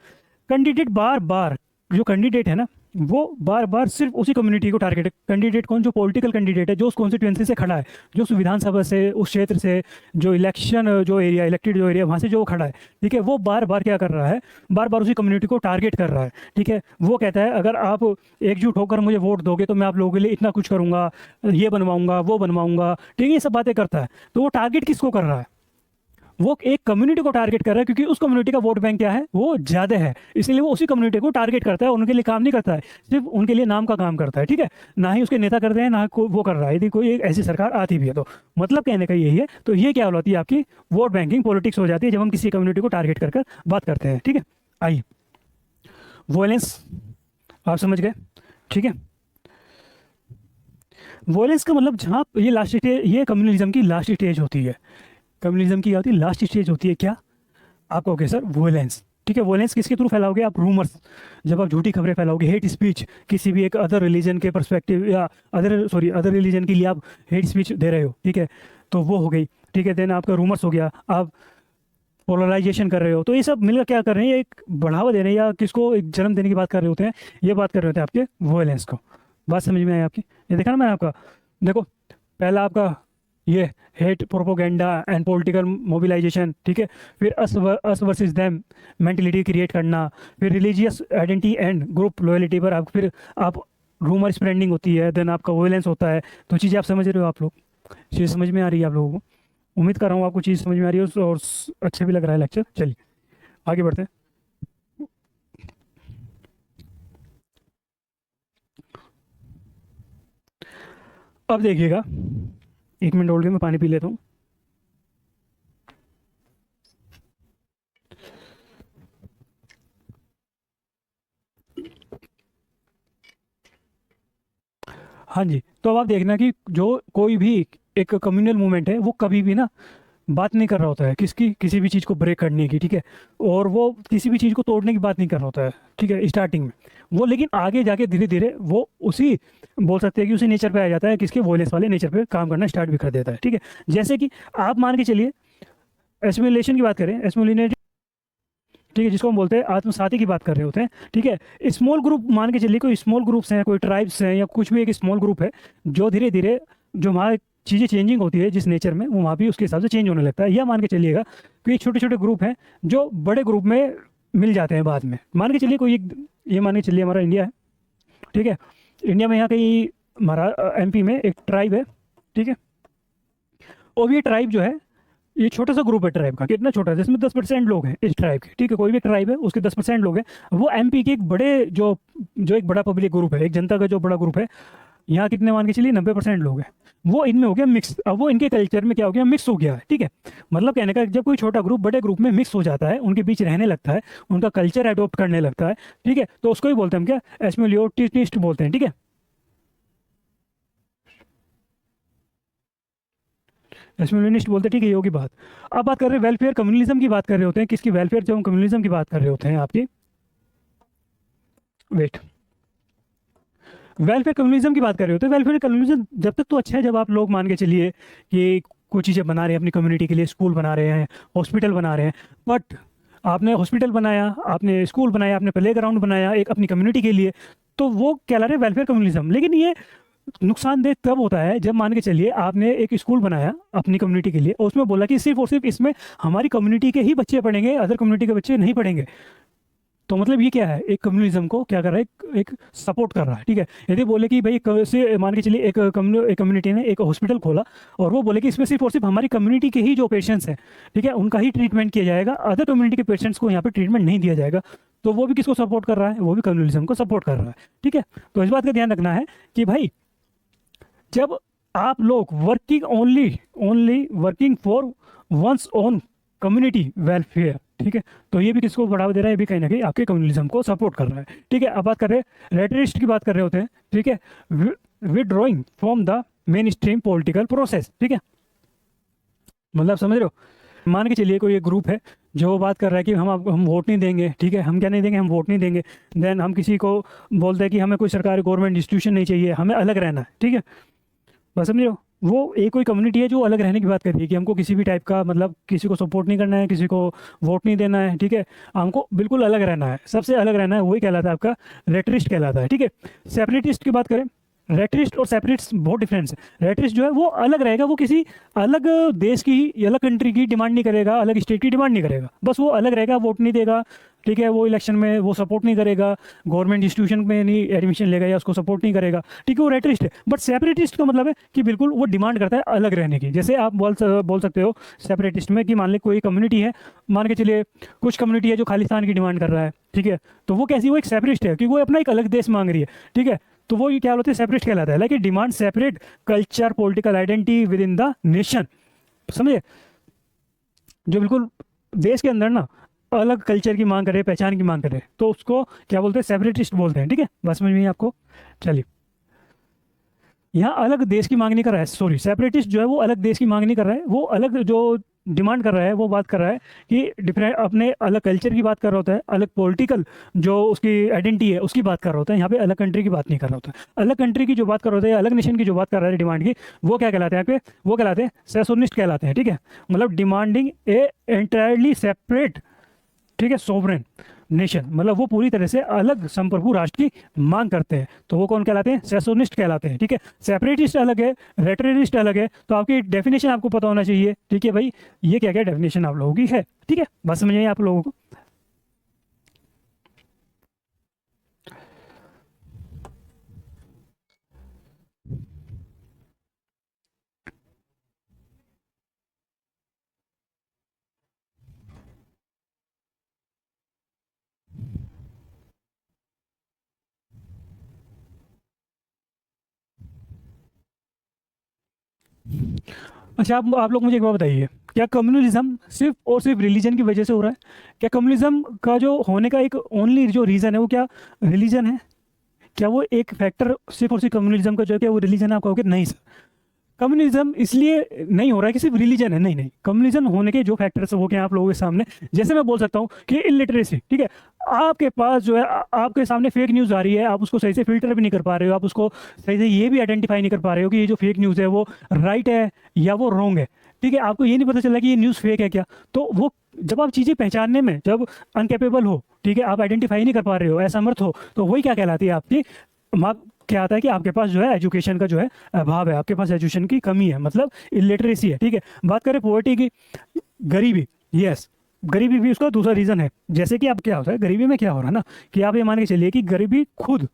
कैंडिडेट बार बार, जो कैंडिडेट है ना, वो बार बार सिर्फ उसी कम्युनिटी को टारगेट, कैंडिडेट कौन, जो पॉलिटिकल कैंडिडेट है, जो उस कॉन्स्टिट्यूएंसी से खड़ा है, जो उस विधानसभा से, उस क्षेत्र से, जो इलेक्शन जो एरिया, इलेक्टेड जो एरिया वहाँ से जो खड़ा है, ठीक है, वो बार बार क्या कर रहा है, बार बार उसी कम्युनिटी को टारगेट कर रहा है, ठीक है। वो कहता है अगर आप एकजुट होकर मुझे वोट दोगे तो मैं आप लोगों के लिए इतना कुछ करूँगा, ये बनवाऊँगा, वो बनवाऊँगा, ठीक है, ये सब बातें करता है। तो वो टारगेट किसको कर रहा है, वो एक कम्युनिटी को टारगेट कर रहा है, क्योंकि उस कम्युनिटी का वोट बैंक क्या है, वो ज़्यादा है, इसलिए वो उसी कम्युनिटी को टारगेट करता है, उनके लिए काम नहीं करता है, सिर्फ उनके लिए नाम का काम करता है, ठीक है। ना ही उसके नेता करते हैं, ना वो कर रहा है, यदि कोई एक ऐसी सरकार आती भी है तो। मतलब कहने का यही है। तो ये क्या होती है, आपकी वोट बैंकिंग पॉलिटिक्स हो जाती है, जब हम किसी कम्युनिटी को टारगेट कर बात करते हैं, ठीक है। आइए, वॉयलेंस आप समझ गए, ठीक है। वॉयलेंस का मतलब जहाँ ये लास्ट स्टेज, ये कम्युनलिज्म की लास्ट स्टेज होती है। कम्युनलिज्म की क्या होती है, लास्ट स्टेज होती है, क्या आपको ओके सर, वॉयलेंस, ठीक है। वॉयलेंस किसके थ्रू फैलाओगे आप, रूमर्स, जब आप झूठी खबरें फैलाओगे, हेट स्पीच, किसी भी एक अदर रिलीजन के पर्सपेक्टिव या अदर रिलीजन के लिए आप हेट स्पीच दे रहे हो, ठीक है, तो वो हो गई, ठीक है। देन आपका रूमर्स हो गया, आप पोलराइजेशन कर रहे हो, तो ये सब मिलकर क्या कर रहे हैं, एक बढ़ावा दे रहे हैं या किसको एक जन्म देने की बात कर रहे होते हैं, ये बात कर रहे होते हैं आपके वॉयलेंस को। बात समझ में आई आपकी, ये देखा ना मैंने आपका, देखो पहला आपका ये hate propaganda and political mobilisation, ठीक है। फिर us versus them mentality create करना, फिर religious identity and group loyalty पर आप, फिर आप रूमर स्प्रेडिंग होती है, देन आपका वॉयलेंस होता है। तो चीज़ें आप समझ रहे हो, आप लोग चीज़ समझ में आ रही है आप लोगों को, उम्मीद कर रहा हूँ आपको चीज़ समझ में आ रही है और अच्छा भी लग रहा है लेक्चर। चलिए आगे बढ़ते हैं। अब देखिएगा, 1 मिनट होल्ड के मैं पानी पी लेता हूँ। हाँ जी, तो अब आप देखना कि जो कोई भी एक कम्युनल मूवमेंट है, वो कभी भी ना बात नहीं कर रहा होता है किसकी, किसी भी चीज़ को ब्रेक करने की, ठीक है। और वो किसी भी चीज़ को तोड़ने की बात नहीं कर रहा होता है, ठीक है, स्टार्टिंग में वो, लेकिन आगे जाके धीरे धीरे वो उसी, बोल सकते हैं कि उसी नेचर पे आ जाता है, किसके, वॉयलेंस वाले नेचर पे काम करना स्टार्ट भी कर देता है, ठीक है। जैसे कि आप मान के चलिए एसिमिलेशन की बात करें, एसिमिलेशन, ठीक है, जिसको हम बोलते हैं आत्मसाती की बात कर रहे होते हैं, ठीक है। स्मॉल ग्रुप मान के चलिए, कोई स्मॉल ग्रुप्स हैं, कोई ट्राइब्स हैं, या कुछ भी एक स्मॉल ग्रुप है, जो धीरे धीरे जो हमारे चीज़ें चेंजिंग होती है जिस नेचर में, वो वहाँ भी उसके हिसाब से चेंज होने लगता है। यह मान के चलिएगा कि छोटे छोटे ग्रुप हैं जो बड़े ग्रुप में मिल जाते हैं बाद में। मान के चलिए कोई एक, ये मान के चलिए हमारा इंडिया है, ठीक है। इंडिया में यहाँ कहीं हमारा एमपी में एक ट्राइब है, ठीक है। और ये ट्राइब जो है, ये छोटा सा ग्रुप है ट्राइब का, कितना छोटा है, जिसमें 10% लोग हैं इस ट्राइब के, ठीक है। कोई भी ट्राइब है उसके 10% लोग हैं। वो एमपी के एक बड़े जो जो एक बड़ा पब्लिक ग्रुप है, एक जनता का जो बड़ा ग्रुप है, यहाँ कितने मान के चलिए 90% लोग हैं, वो इनमें हो गया मिक्स। अब वो इनके कल्चर में क्या हो गया, मिक्स हो गया है, ठीक है। मतलब कहने का जब कोई छोटा ग्रुप बड़े ग्रुप में मिक्स हो जाता है, उनके बीच रहने लगता है, उनका कल्चर अडोप्ट करने लगता है, ठीक है, तो उसको ही बोलते हैं हम क्या, एस्मिलियोटिस्ट बोलते हैं, ठीक है। एस्मिलियोनिस्ट बोलते हैं, ठीक है, ये होगी बात। अब बात कर रहे हैं वेलफेयर कम्युनलिज्म की बात कर रहे होते हैं, किसकी वेलफेयर, जब हम कम्युनलिज्म की बात कर रहे होते हैं आपकी, वेट, वेलफेयर कम्युनिज्म की बात कर रहे होते हैं। वेलफेयर कम्युनिज्म जब तक तो अच्छा है जब आप लोग मान के चलिए कि कुछ चीज़ें बना रहे हैं अपनी कम्युनिटी के लिए, स्कूल बना रहे हैं, हॉस्पिटल बना रहे हैं। बट आपने हॉस्पिटल बनाया, आपने स्कूल बनाया, आपने प्ले ग्राउंड बनाया एक अपनी कम्युनिटी के लिए, तो वो कहला रहे वेलफेयर कम्युनिज्म। लेकिन ये नुकसानदेह तब होता है जब मान के चलिए आपने एक स्कूल बनाया अपनी कम्युनिटी के लिए और उसमें बोला कि सिर्फ और सिर्फ इसमें हमारी कम्युनिटी के ही बच्चे पढ़ेंगे, अदर कम्युनिटी के बच्चे नहीं पढ़ेंगे। तो मतलब ये क्या है, एक कम्युनिज्म को क्या कर रहा है, एक सपोर्ट कर रहा है, ठीक है। यदि बोले कि भाई से मान के चलिए एक कम्युनिटी ने एक हॉस्पिटल खोला और वो बोले कि इसमें सिर्फ और सिर्फ हमारी कम्युनिटी के ही जो पेशेंट्स हैं, ठीक है, उनका ही ट्रीटमेंट किया जाएगा, अदर कम्युनिटी के पेशेंट्स को यहाँ पे ट्रीटमेंट नहीं दिया जाएगा, तो वो भी किसको सपोर्ट कर रहा है, वो भी कम्युनिज्म को सपोर्ट कर रहा है, ठीक है। तो इस बात का ध्यान रखना है कि भाई जब आप लोग working only only working for one's own community welfare, ठीक है, तो ये भी किसको बढ़ावा दे रहा है, ये भी कहीं ना कहीं आपके कम्युनलिज्म को सपोर्ट कर रहा है, ठीक है। अब बात कर रहे हैं रेटरिस्ट की बात कर रहे होते हैं, ठीक है, withdrawing from the main stream political process, ठीक है। मतलब समझ रहे हो, मान के चलिए कोई एक ग्रुप है जो बात कर रहा है कि हम वोट नहीं देंगे, ठीक है, हम क्या नहीं देंगे, हम वोट नहीं देंगे। देन हम किसी को बोलते हैं कि हमें कोई सरकारी गवर्नमेंट इंस्टीट्यूशन नहीं चाहिए, हमें अलग रहना है, ठीक है। बस समझ रहे हो, वो एक कोई कम्युनिटी है जो अलग रहने की बात कर रही है कि हमको किसी भी टाइप का, मतलब किसी को सपोर्ट नहीं करना है, किसी को वोट नहीं देना है, ठीक है, हमको बिल्कुल अलग रहना है, सबसे अलग रहना है, वही कहलाता है आपका रेटरिस्ट कहलाता है, ठीक है। सेपरेटिस्ट की बात करें, रेटरिस्ट और सेपरेटिस्ट बहुत डिफरेंस है। रेटरिस्ट जो है वो अलग रहेगा, वो किसी अलग देश की, अलग कंट्री की डिमांड नहीं करेगा, अलग स्टेट की डिमांड नहीं करेगा, बस वो अलग रहेगा, वोट नहीं देगा, ठीक है, वो इलेक्शन में वो सपोर्ट नहीं करेगा, गवर्नमेंट इंस्टीट्यूशन में नहीं एडमिशन लेगा या उसको सपोर्ट नहीं करेगा, ठीक है, वो रेटरिस्ट है। बट सेपरेटिस्ट का मतलब है कि बिल्कुल वो डिमांड करता है अलग रहने की। जैसे आप बोल सकते हो सेपरेटिस्ट में कि मान ली कोई कम्युनिटी है, मान के चलिए कुछ कम्युनिटी है जो खालिस्तान की डिमांड कर रहा है, ठीक है, तो वो कैसी, वो एक सेपरेटिस्ट है क्योंकि वो अपना एक अलग देश मांग रही है, ठीक है, तो वो ये क्या बोलते हैं, सेपरेटिस्ट कहलाता है। Like demand separate culture political identity with in the nation, समझे, जो बिल्कुल देश के अंदर ना अलग कल्चर की मांग करे, पहचान की मांग करे, तो उसको क्या बोलते हैं, सेपरेटिस्ट बोलते हैं, ठीक है। बस समझ में आई आपको, चलिए। यहाँ अलग देश की मांग नहीं कर रहा है, सॉरी, सेपरेटिस्ट जो है वो अलग देश की मांग नहीं कर रहा है, वो अलग जो डिमांड कर रहा है वो बात कर रहा है कि डिफरेंट अपने अलग कल्चर की बात कर रहा होता है, अलग पॉलिटिकल जो उसकी आइडेंटिटी है उसकी बात कर रहा होता है। यहाँ पे अलग कंट्री की बात नहीं कर रहा होता है, अलग कंट्री की जो बात कर रहा होता है, अलग नेशन की जो बात कर रहा है डिमांड की, वो क्या कहलाते हैं यहाँ पे, वो कहलाते हैं सेसोनिस्ट कहलाते हैं, ठीक है। मतलब डिमांडिंग ए एंटायरली सेपरेट, ठीक है, सोवरेन नेशन, मतलब वो पूरी तरह से अलग संप्रभु राष्ट्र की मांग करते हैं, तो वो कौन कहलाते हैं, सेसोनिस्ट कहलाते हैं, ठीक है। सेपरेटिस्ट अलग है, रेटरिस्ट अलग है, तो आपकी डेफिनेशन आपको पता होना चाहिए, ठीक है भाई, ये क्या क्या डेफिनेशन आप लोगों की है, ठीक है, बस समझ आइए आप लोगों को। अच्छा, आप लोग मुझे एक बात बताइए, क्या कम्युनलिज्म सिर्फ और सिर्फ रिलीजन की वजह से हो रहा है? क्या कम्युनलिज्म का जो होने का एक ओनली जो रीज़न है वो क्या रिलीजन है? क्या वो एक फैक्टर सिर्फ और सिर्फ कम्युनलिज्म का जो है क्या वो रिलीजन है? आप कहोगे नहीं सर, कम्युनिज्म इसलिए नहीं हो रहा है कि सिर्फ रिलीजन है, नहीं नहीं, कम्युनिज्म होने के जो फैक्टर्स वो क्या आप लोगों के सामने, जैसे मैं बोल सकता हूँ कि इलिटरेसी, ठीक है, आपके पास जो है आपके सामने फेक न्यूज़ आ रही है, आप उसको सही से फिल्टर भी नहीं कर पा रहे हो, आप उसको सही से ये भी आइडेंटिफाई नहीं कर पा रहे हो कि ये जो फेक न्यूज़ है वो राइट है या वो रॉन्ग है, ठीक है, आपको ये नहीं पता चला कि ये न्यूज़ फेक है क्या, तो वो जब आप चीज़ें पहचानने में जब अनकेपेबल हो, ठीक है, आप आइडेंटिफाई नहीं कर पा रहे हो, असमर्थ हो, तो वही क्या कहलाती है आपकी क्या आता है कि आपके पास जो है एजुकेशन का जो है अभाव है, आपके पास एजुकेशन की कमी है, मतलब इलिटरेसी है, ठीक है। बात करें पॉवर्टी की, गरीबी, यस, गरीबी भी उसका दूसरा रीज़न है। जैसे कि अब क्या होता है गरीबी में, क्या हो रहा है ना कि आप ये मान के चलिए कि गरीबी खुद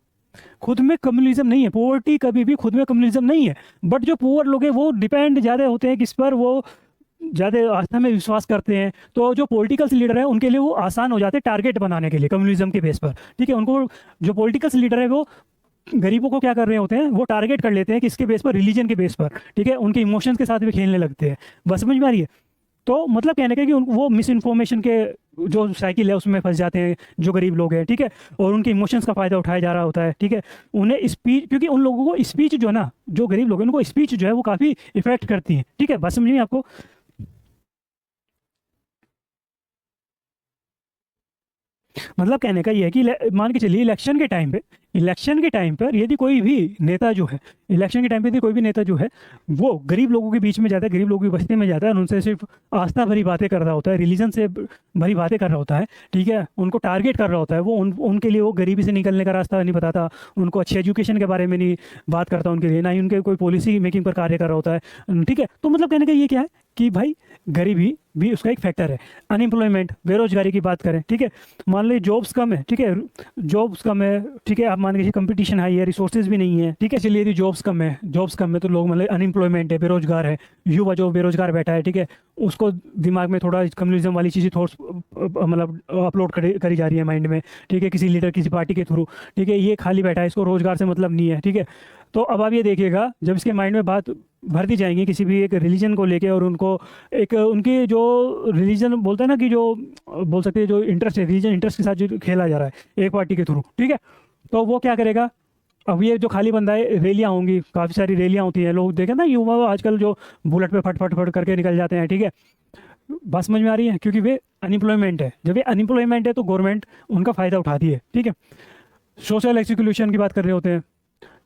खुद में कम्युनलिज्म नहीं है, पोवर्टी कभी भी खुद में कम्युनलिज्म नहीं है, बट जो पुअर लोग हैं वो डिपेंड ज़्यादा होते हैं किस पर, वो ज़्यादा आस्था में विश्वास करते हैं। तो जो पॉलिटिकल लीडर है उनके लिए वो आसान हो जाते हैं टारगेट बनाने के लिए कम्युनलिज्म के बेस पर, ठीक है। उनको जो पॉलिटिकल लीडर है वो गरीबों को क्या कर रहे होते हैं, वो टारगेट कर लेते हैं किसके बेस पर, रिलीजन के बेस पर, ठीक है। उनके इमोशंस के साथ भी खेलने लगते हैं, बस समझ में आ रही है। तो मतलब कहने का कि वो मिस इन्फॉर्मेशन के जो साइकिल है उसमें फंस जाते हैं जो गरीब लोग हैं, ठीक है। और उनके इमोशंस का फ़ायदा उठाया जा रहा होता है, ठीक है। उन्हें स्पीच, क्योंकि उन लोगों को स्पीच जो है ना, जो गरीब लोग हैं उनको स्पीच जो है वो काफ़ी इफेक्ट करती है, ठीक है। बात समझ में आपको। मतलब कहने का ये है कि मान के चलिए इलेक्शन के टाइम पर यदि कोई भी नेता जो है, इलेक्शन के टाइम पे यदि कोई भी नेता जो है वो गरीब लोगों के बीच में जाता है, गरीब लोगों की बस्ती में जाता है और उनसे सिर्फ आस्था भरी बातें कर रहा होता है, रिलीजन से भरी बातें कर रहा होता है, ठीक है। उनको टारगेट कर रहा होता है, वो उनके लिए वो गरीबी से निकलने का रास्ता नहीं बताता, उनको अच्छी एजुकेशन के बारे में नहीं बात करता उनके लिए, ना ही उनके कोई पॉलिसी मेकिंग पर कार्य कर रहा होता है, ठीक है। तो मतलब कहने का ये क्या है कि भाई गरीबी भी उसका एक फैक्टर है। अनएम्प्लॉयमेंट, बेरोजगारी की बात करें, ठीक है। मान लीजिए जॉब्स कम है, ठीक है, जॉब्स कम है, ठीक है। आप मान लीजिए कंपटीशन हाई है, रिसोर्सेज भी नहीं है, ठीक है। चलिए यदि जॉब्स कम है तो लोग मतलब अनएम्प्लॉयमेंट है, बेरोजगार है, युवा जो बेरोजगार बैठा है, ठीक है, उसको दिमाग में थोड़ा कम्युनिज्म वाली चीज़ें थॉट्स मतलब अपलोड करी जा रही है माइंड में, ठीक है, किसी लीडर किसी पार्टी के थ्रू, ठीक है। ये खाली बैठा है, इसको रोजगार से मतलब नहीं है, ठीक है। तो अब आप ये देखिएगा जब इसके माइंड में बात भर दी जाएंगी किसी भी एक रिलीजन को लेके, और उनको एक उनकी जो रिलीजन बोलते हैं ना कि जो बोल सकते हैं जो इंटरेस्ट है, रिलीजन इंटरेस्ट के साथ जो खेला जा रहा है एक पार्टी के थ्रू, ठीक है। तो वो क्या करेगा, अब ये जो खाली बंदा है, रैलियाँ होंगी, काफ़ी सारी रैलियाँ होती हैं, लोग देखें ना युवा आजकल जो बुलेट पे फट फट फट करके निकल जाते हैं, ठीक है। बात समझ में आ रही है, क्योंकि वे अनएम्प्लॉयमेंट है, जब ये अनएम्प्लॉयमेंट है तो गवर्नमेंट उनका फ़ायदा उठाती है, ठीक है। सोशल एक्सक्लूशन की बात कर रहे होते हैं,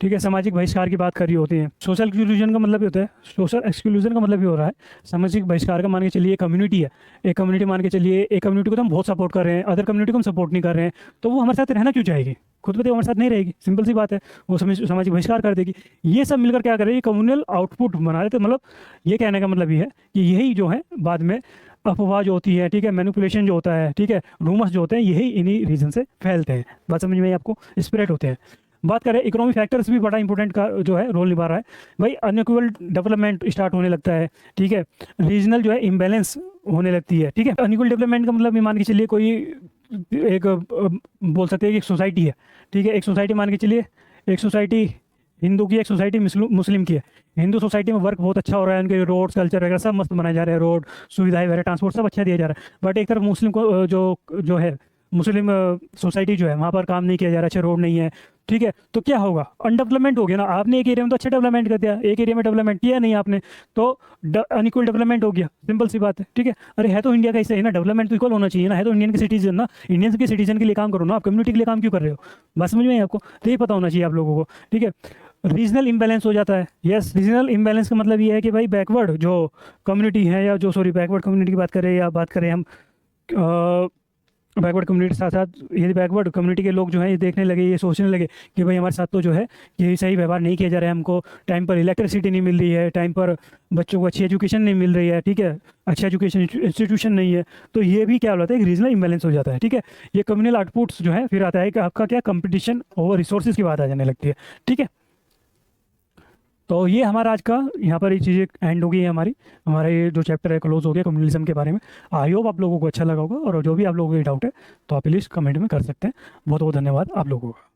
ठीक है, सामाजिक बहिष्कार की बात कर रही होती है। सोशल एक्सक्लूजन का मतलब ये होता है, सोशल एक्सक्लूजन का मतलब ये हो रहा है सामाजिक बहिष्कार का। मान के चलिए एक कम्युनिटी है, एक कम्युनिटी मान के चलिए, एक कम्युनिटी को तो हम बहुत सपोर्ट कर रहे हैं, अदर कम्युनिटी को हम सपोर्ट नहीं कर रहे हैं, तो वो हमारे साथ रहना क्यों चाहेगी, खुद पे हमारे साथ नहीं रहेगी, सिंपल सी बात है, वो सामाजिक बहिष्कार कर देगी। ये सब मिलकर क्या करेगी, कम्युनल आउटपुट बना रहे थे। मतलब ये कहने का मतलब ये है कि यही जो है बाद में अफवाह जो होती है, ठीक है, मैनिपुलेशन जो होता है, ठीक है, रूमर्स जो होते हैं, यही इन्हीं रीजन से फैलते हैं। बात समझ में आई आपको, स्प्रेड होते हैं। बात करें इकोनॉमिक फैक्टर्स भी बड़ा इंपॉर्टेंट का जो है रोल निभा रहा है भाई। अनइक्वल डेवलपमेंट स्टार्ट होने लगता है, ठीक है, रीजनल जो है इम्बैलेंस होने लगती है, ठीक है। अनइक्वल डेवलपमेंट का मतलब ये मान के चलिए कोई एक बोल सकते हैं कि एक सोसाइटी है, ठीक है, एक सोसाइटी मान के चलिए, एक सोसाइटी हिंदू की, एक सोसाइटी मुस्लिम की है। हिंदू सोसाइटी में वर्क बहुत अच्छा हो रहा है, उनके रोड्स कल्चर वगैरह सब मस्त बनाए जा रहे हैं, रोड सुविधाएं वगैरह ट्रांसपोर्ट सब अच्छा दिया जा रहा है। बट एक तरफ मुस्लिम को जो जो है मुस्लिम सोसाइटी जो है वहाँ पर काम नहीं किया जा रहा, अच्छे रोड नहीं है, ठीक है। तो क्या होगा, अनडेवलपमेंट हो गया ना। आपने एक एरिया में तो अच्छा डेवलपमेंट कर दिया, एक एरिया में डेवलपमेंट किया नहीं आपने, तो अनइक्वल डेवलपमेंट हो गया, सिंपल सी बात है, ठीक है। अरे है तो इंडिया का हिस्सा है ना, डेवलपमेंट तो इक्वल होना चाहिए ना, है तो इंडियन के सिटीजन ना, इंडियन के सिटीजन के लिए काम करो ना, आप कम्युनिटी के लिए काम क्यों कर रहे हो। बस समझ में आई आपको, तो ये पता होना चाहिए आप लोगों को, ठीक है। रीजनल इम्बैलेंस हो जाता है, यस। रीजनल इम्बैलेंस का मतलब ये है कि भाई बैकवर्ड जो कम्युनिटी है, या जो सॉरी बैकवर्ड कम्युनिटी की बात करें, या बात करें हम बैकवर्ड कम्युनिटी के साथ साथ, यदि बैकवर्ड कम्युनिटी के लोग जो हैं ये देखने लगे, ये सोचने लगे कि भाई हमारे साथ तो जो है ये सही व्यवहार नहीं किया जा रहा है, हमको टाइम पर इलेक्ट्रिसिटी नहीं मिल रही है, टाइम पर बच्चों को अच्छी एजुकेशन नहीं मिल रही है, ठीक है, अच्छा एजुकेशन इंस्टीट्यूशन नहीं है, तो ये भी क्या होता है, एक रीजनल इम्बैलेंस हो जाता है, ठीक है। ये कम्युनल आउटपुट्स जो है फिर आता है कि आपका क्या कंपटीशन ओवर रिसोर्सेज की बात आ जाने लगती है, ठीक है। तो ये हमारा आज का यहाँ पर ये चीज़ें एंड हो गई है हमारी, हमारा ये जो चैप्टर है क्लोज हो गया कम्युनलिज्म के बारे में। आई होप आप लोगों को अच्छा लगा होगा, और जो भी आप लोगों को डाउट है तो आप प्लीज़ कमेंट में कर सकते हैं। बहुत बहुत धन्यवाद आप लोगों का।